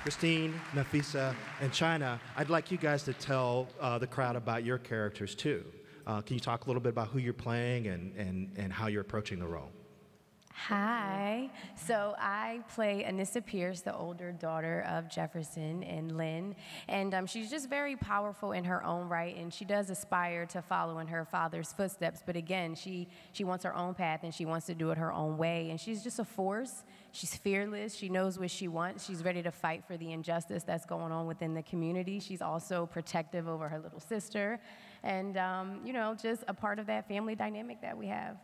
Christine, Nafisa, and China, I'd like you guys to tell the crowd about your characters too. Can you talk a little bit about who you're playing and how you're approaching the role? Hi. So I play Anissa Pierce, the older daughter of Jefferson and Lynn. And she's just very powerful in her own right, and she does aspire to follow in her father's footsteps. But again, she wants her own path, and she wants to do it her own way. And she's just a force. She's fearless. She knows what she wants. She's ready to fight for the injustice that's going on within the community. She's also protective over her little sister. And, you know, just a part of that family dynamic that we have.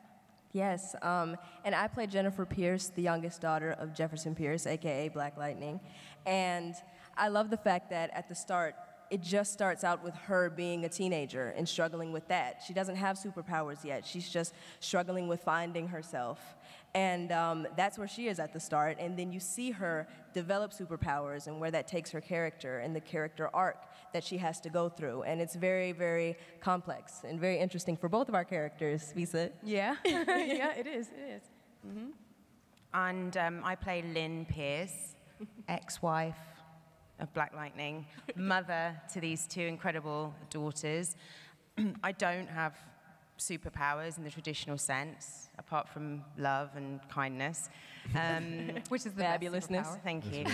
Yes, and I play Jennifer Pierce, the youngest daughter of Jefferson Pierce, aka Black Lightning. And I love the fact that at the start, it just starts out with her being a teenager and struggling with that. She doesn't have superpowers yet. She's just struggling with finding herself. And that's where she is at the start. And then you see her develop superpowers and where that takes her character and the character arc that she has to go through. And it's very, very complex and very interesting for both of our characters, Visa. Yeah, yeah, it is, it is. Mm-hmm. And I play Lynn Pierce, ex-wife of Black Lightning, mother to these two incredible daughters. I don't have superpowers in the traditional sense, apart from love and kindness, which is the fabulousness. Thank you.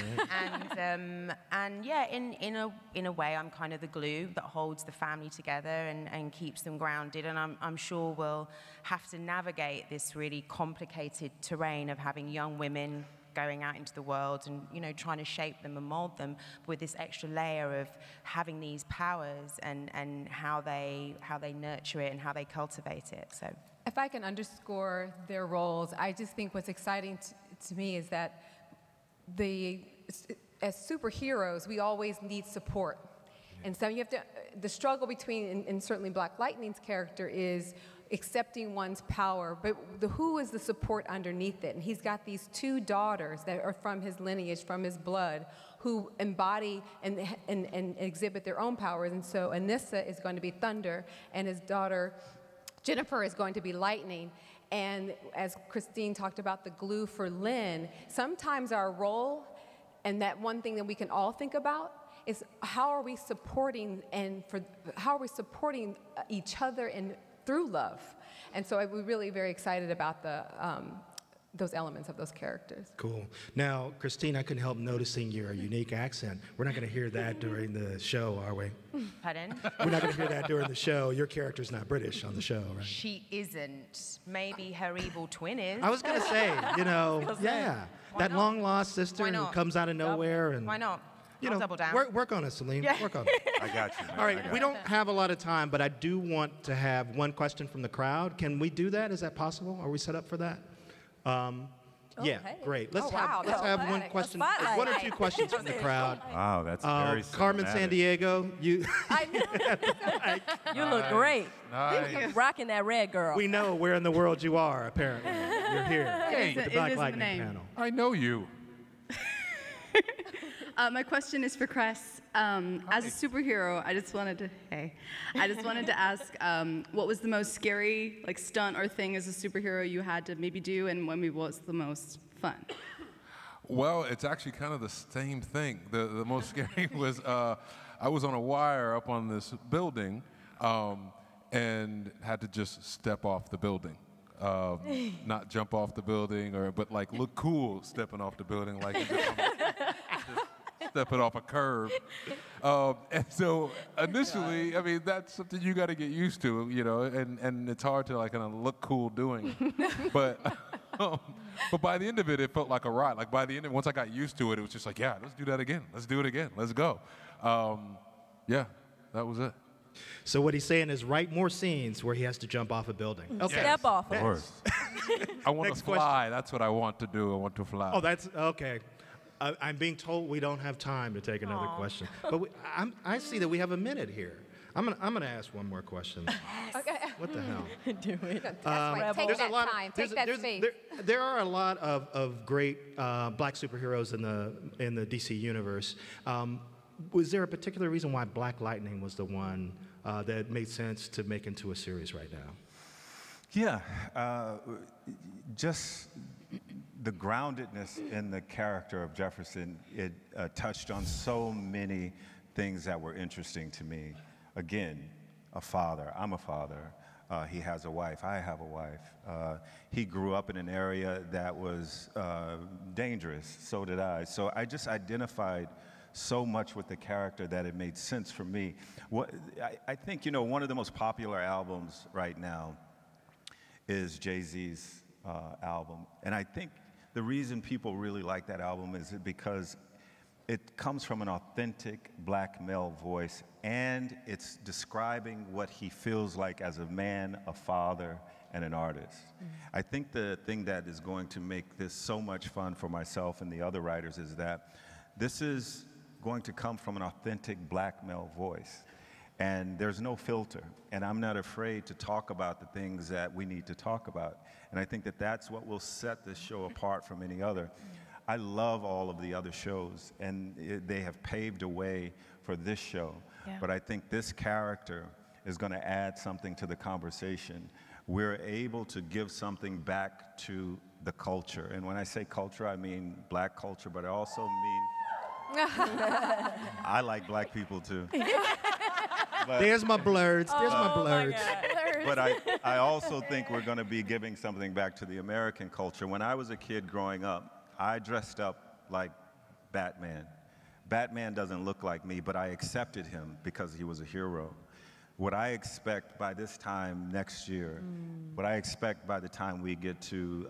And yeah, in a way, I'm kind of the glue that holds the family together and keeps them grounded. And I'm sure we'll have to navigate this really complicated terrain of having young women going out into the world and, you know, trying to shape them and mold them with this extra layer of having these powers and how they nurture it and how they cultivate it. So if I can underscore their roles, I just think what's exciting to me is that as superheroes, we always need support. And so you have to, the struggle between, and certainly Black Lightning's character is accepting one's power, but who is the support underneath it? And he's got these two daughters that are from his lineage, from his blood, who embody and exhibit their own powers. And so Anissa is going to be thunder, and his daughter Jennifer is going to be lightning. And as Christine talked about the glue for Lynn, sometimes our role, and that one thing that we can all think about, is how are we supporting each other and through love. And so we're really very excited about those elements of those characters. Cool. Now, Christine, I couldn't help noticing your unique accent. We're not going to hear that during the show, are we? Pardon? We're not going to hear that during the show. Your character's not British on the show, right? She isn't. Maybe her evil twin is. I was going to say, you know, yeah. That long-lost sister who comes out of nowhere. And why not? You I'll know, double down. work on it, Celine. Yeah. Work on it. I got you. All right, we don't have a lot of time, but I do want to have one question from the crowd. Can we do that? Is that possible? Are we set up for that? Yeah, hey. Great. Let's wow, let's have one question, one or two questions from the crowd. Wow, that's very Carmen cinematic. Sandiego, you. I know. You look great. Nice. Rocking that red, girl. We know where in the world you are. Apparently, you're here. Hey, the Black Lightning panel. I know you. My question is for Cress. As a superhero, I just wanted to ask, what was the most scary, like, stunt or thing as a superhero you had to maybe do, and when was the most fun? Well, it's actually kind of the same thing. The most scary was I was on a wire up on this building and had to just step off the building. Not jump off the building, but like look cool stepping off the building, like just stepping off a curb. And so initially, I mean, that's something you got to get used to, you know, and it's hard to like kind of look cool doing it. But by the end of it, it felt like a ride. Like by the end of it, once I got used to it, it was just like, yeah, let's do that again. Let's do it again. Let's go. Yeah, that was it. So what he's saying is write more scenes where he has to jump off a building. Okay. Step off. Of course. I want to fly. Question. That's what I want to do. I want to fly. Oh, that's okay. I'm being told we don't have time to take another question, but I see that we have a minute here. I'm gonna ask one more question. Okay. What the hell? Do it. That's right. Take that time. Take that space. There are a lot of great black superheroes in the DC universe. Was there a particular reason why Black Lightning was the one that made sense to make into a series right now? Yeah, just the groundedness in the character of Jefferson, it touched on so many things that were interesting to me. Again, a father. I'm a father. He has a wife. I have a wife. He grew up in an area that was dangerous. So did I. So I just identified so much with the character that it made sense for me. I think, you know, one of the most popular albums right now is Jay-Z's album. And I think the reason people really like that album is because it comes from an authentic black male voice, and it's describing what he feels like as a man, a father, and an artist. I think the thing that is going to make this so much fun for myself and the other writers is that this is going to come from an authentic black male voice. And there's no filter. And I'm not afraid to talk about the things that we need to talk about. And I think that that's what will set this show apart from any other. I love all of the other shows, and they have paved a way for this show. Yeah. But I think this character is going to add something to the conversation. We're able to give something back to the culture. And when I say culture, I mean black culture, but I also mean I like black people too. But, there's my blurs. There's my blurs. But I also think we're going to be giving something back to the American culture. When I was a kid growing up, I dressed up like Batman. Batman doesn't look like me, but I accepted him because he was a hero. What I expect by this time next year, what I expect by the time we get to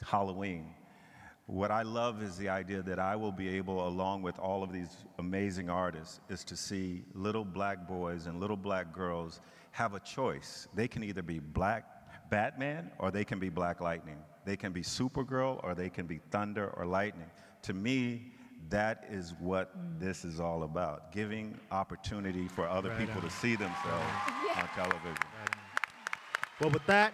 Halloween, what I love is the idea that I will be able, along with all of these amazing artists, is to see little black boys and little black girls have a choice. They can either be black Batman or they can be Black Lightning. They can be Supergirl or they can be Thunder or Lightning. To me, that is what this is all about, giving opportunity for other people to see themselves on television. Well, with that,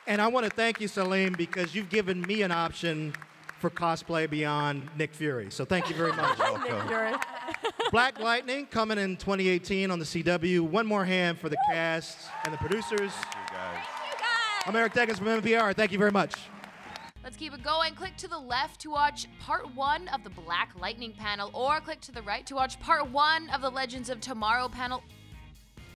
and I want to thank you, Salim, because you've given me an option for cosplay beyond Nick Fury. So thank you very much. Nick Fury. Black Lightning coming in 2018 on the CW. One more hand for the cast and the producers. Thank you, guys. I'm Eric Deggans from NPR. Thank you very much. Let's keep it going. Click to the left to watch part 1 of the Black Lightning panel, or click to the right to watch part 1 of the Legends of Tomorrow panel.